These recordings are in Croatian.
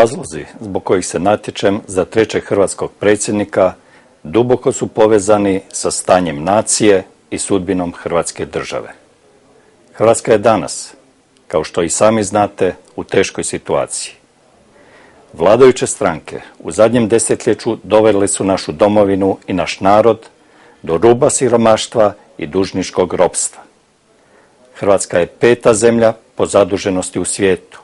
Razlozi zbog kojih se natječem za trećeg hrvatskog predsjednika duboko su povezani sa stanjem nacije i sudbinom Hrvatske države. Hrvatska je danas, kao što i sami znate, u teškoj situaciji. Vladajuće stranke u zadnjem desetljeću dovele su našu domovinu i naš narod do ruba siromaštva i dužničkog ropstva. Hrvatska je 5. zemlja po zaduženosti u svijetu.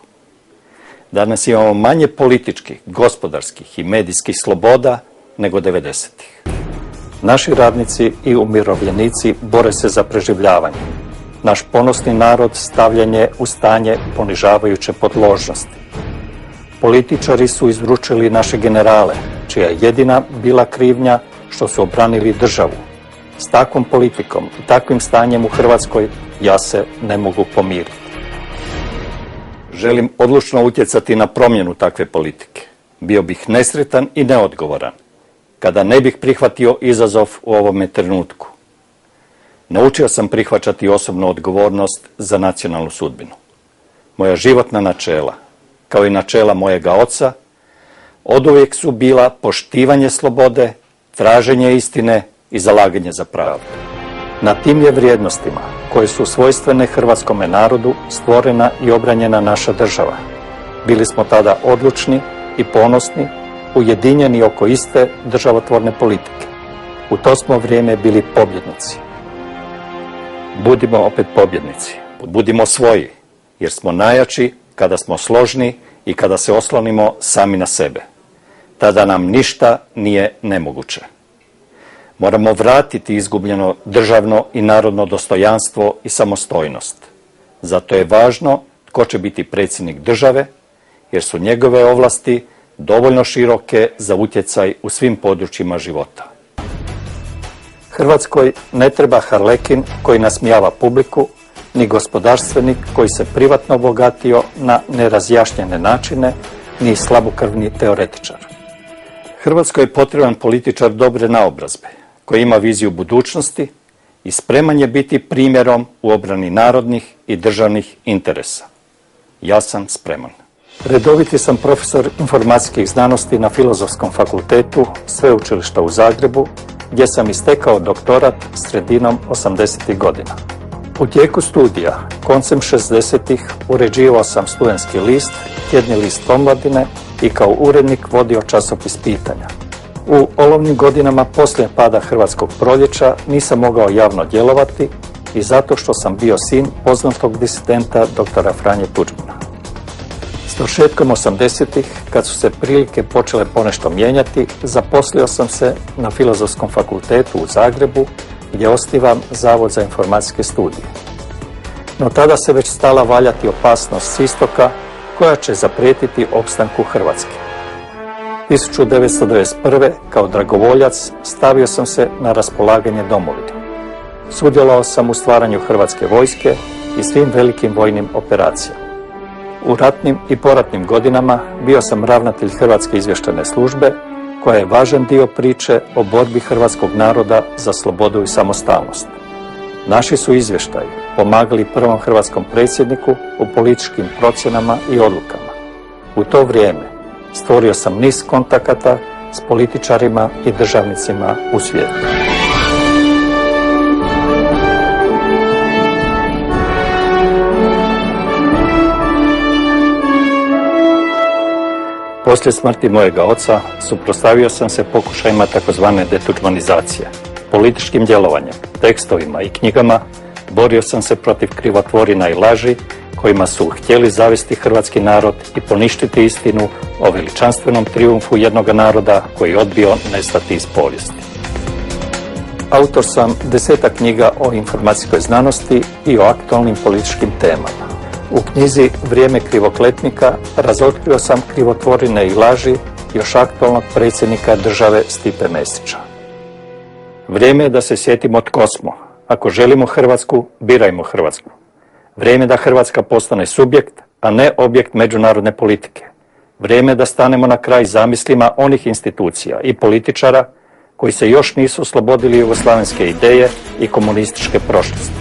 Danas imamo manje političkih, gospodarskih i medijskih sloboda nego 90-ih. Naši radnici i umirovljenici bore se za preživljavanje. Naš ponosni narod stavljen je u stanje ponižavajuće podložnosti. Političari su izručili naše generale, čija je jedina bila krivnja što su obranili državu. S takvom politikom i takvim stanjem u Hrvatskoj ja se ne mogu pomiriti. Želim odlučno utjecati na promjenu takve politike. Bio bih nesretan i neodgovoran kada ne bih prihvatio izazov u ovome trenutku. Naučio sam prihvaćati osobnu odgovornost za nacionalnu sudbinu. Moja životna načela, kao i načela mojega oca, oduvijek su bila poštivanje slobode, traženje istine i zalaganje za pravdu. Na tim je vrijednostima koje su svojstvene hrvatskome narodu stvorena i obranjena naša država. Bili smo tada odlučni i ponosni, ujedinjeni oko iste državotvorne politike. U to smo vrijeme bili pobjednici. Budimo opet pobjednici. Budimo svoji, jer smo najjači kada smo složni i kada se oslonimo sami na sebe. Tada nam ništa nije nemoguće. Moramo vratiti izgubljeno državno i narodno dostojanstvo i samostojnost. Zato je važno tko će biti predsjednik države, jer su njegove ovlasti dovoljno široke za utjecaj u svim područjima života. Hrvatskoj ne treba harlekin koji nasmijava publiku, ni gospodarstvenik koji se privatno obogatio na nerazjašnjene načine, ni slabokrvni teoretičar. Hrvatskoj je potreban političar dobre naobrazbe, koji ima viziju budućnosti i spreman je biti primjerom u obrani narodnih i državnih interesa. Ja sam spreman. Redoviti sam profesor informacijskih znanosti na Filozofskom fakultetu Sveučilišta u Zagrebu, gdje sam istekao doktorat sredinom 80-ih godina. U tijeku studija, koncem 60-ih, uređivao sam studentski list, tjedni list Omladine i kao urednik vodio časopis Pitanja. U olovnim godinama poslije pada Hrvatskog proljeća nisam mogao javno djelovati i zato što sam bio sin poznatog disidenta doktora Franje Tuđmana. S dovršetkom 80-ih, kad su se prilike počele ponešto mijenjati, zaposlio sam se na Filozofskom fakultetu u Zagrebu, gdje osnivam Zavod za informacijske studije. No tada se već stala valjati opasnost s istoka koja će zaprijetiti opstanku Hrvatske. 1991. kao dragovoljac stavio sam se na raspolaganje domovini. Sudjelovao sam u stvaranju Hrvatske vojske i svim velikim vojnim operacijama. U ratnim i poratnim godinama bio sam ravnatelj Hrvatske izvještajne službe, koja je važan dio priče o borbi hrvatskog naroda za slobodu i samostalnost. Naši su izvještaji pomagali prvom hrvatskom predsjedniku u političkim procjenama i odlukama. U to vrijeme stvorio sam niz kontakata s političarima i državnicima u svijetu. Poslije smrti mojega oca suprotstavio sam se pokušajima takozvane detuđmanizacije. Političkim djelovanjem, tekstovima i knjigama borio sam se protiv krivotvorina i laži kojima su htjeli zavesti hrvatski narod i poništiti istinu o veličanstvenom trijumfu jednoga naroda koji je odbio nestati iz povijesti. Autor sam 10 knjiga o informacijskoj znanosti i o aktualnim političkim temama. U knjizi Vrijeme krivokletnika razotkrio sam krivotvorine i laži još aktualnog predsjednika države Stipe Mesića. Vrijeme je da se sjetimo tko smo. Ako želimo Hrvatsku, birajmo Hrvatsku. Vrijeme je da Hrvatska postane subjekt, a ne objekt međunarodne politike. Vrijeme je da stanemo na kraj zamislima onih institucija i političara koji se još nisu oslobodili jugoslavenske ideje i komunističke prošlosti.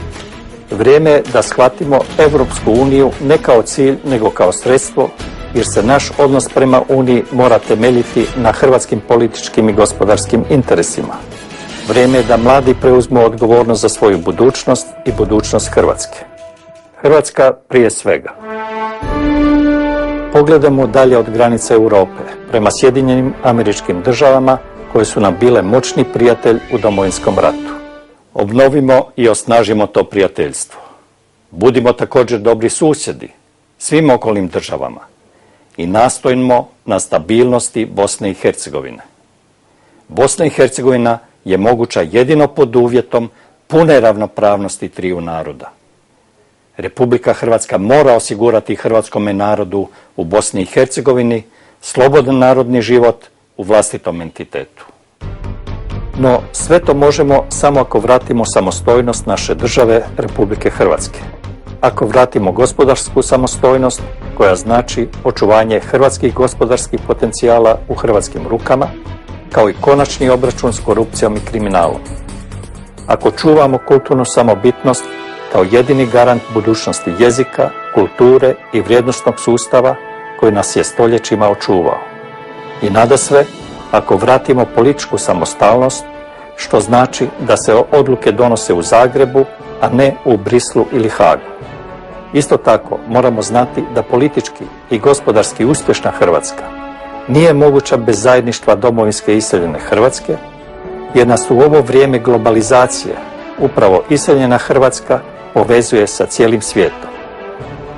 Vrijeme je da shvatimo Europsku uniju ne kao cilj, nego kao sredstvo jer se naš odnos prema Uniji mora temeljiti na hrvatskim političkim i gospodarskim interesima. Vrijeme je da mladi preuzmu odgovornost za svoju budućnost i budućnost Hrvatske. Hrvatska prije svega. Pogledamo dalje od granice Europe, prema Sjedinjenim Američkim Državama, koje su nam bile moćni prijatelj u Domovinskom ratu. Obnovimo i osnažimo to prijateljstvo. Budimo također dobri susjedi svim okolnim državama i nastojimo na stabilnosti Bosne i Hercegovine. Bosna i Hercegovina je moguća jedino pod uvjetom pune ravnopravnosti triju naroda. Republika Hrvatska mora osigurati hrvatskome narodu u Bosni i Hercegovini slobodan narodni život u vlastitom entitetu. No, sve to možemo samo ako vratimo samostojnost naše države Republike Hrvatske. Ako vratimo gospodarsku samostojnost, koja znači očuvanje hrvatskih gospodarskih potencijala u hrvatskim rukama, kao i konačni obračun s korupcijom i kriminalom. Ako čuvamo kulturnu samobitnost kao jedini garant budućnosti jezika, kulture i vrijednosnog sustava koji nas je stoljećima očuvao. I nadasve, ako vratimo političku samostalnost, što znači da se odluke donose u Zagrebu, a ne u Brislu ili Hagu. Isto tako, moramo znati da politički i gospodarski uspješna Hrvatska nije moguća bez zajedništva domovinske iseljene Hrvatske, jer nas u ovo vrijeme globalizacije upravo iseljena Hrvatska povezuje sa cijelim svijetom.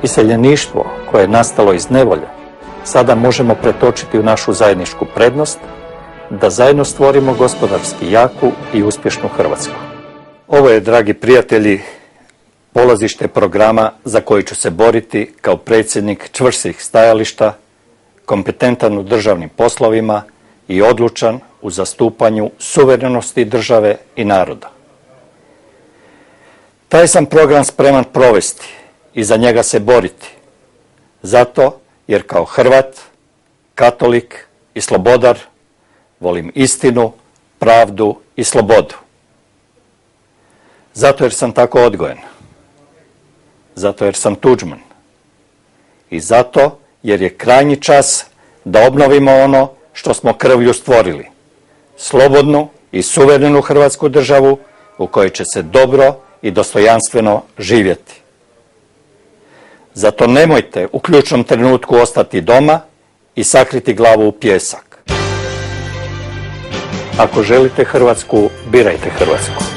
Iseljeništvo koje je nastalo iz nevolje sada možemo pretočiti u našu zajedničku prednost, da zajedno stvorimo gospodarski jaku i uspješnu Hrvatsku. Ovo je, dragi prijatelji, polazište programa za koji ću se boriti kao predsjednik čvrstih stajališta, kompetentan u državnim poslovima i odlučan u zastupanju suverenosti države i naroda. Taj sam program spreman provesti i za njega se boriti. Zato jer kao Hrvat, katolik i slobodar volim istinu, pravdu i slobodu. Zato jer sam tako odgojen. Zato jer sam Tuđman. I zato jer je krajnji čas da obnovimo ono što smo krvlju stvorili. Slobodnu i suverenu Hrvatsku državu u kojoj će se dobro i dostojanstveno živjeti. Zato nemojte u ključnom trenutku ostati doma i sakriti glavu u pijesak. Ako želite Hrvatsku, birajte Hrvatsku.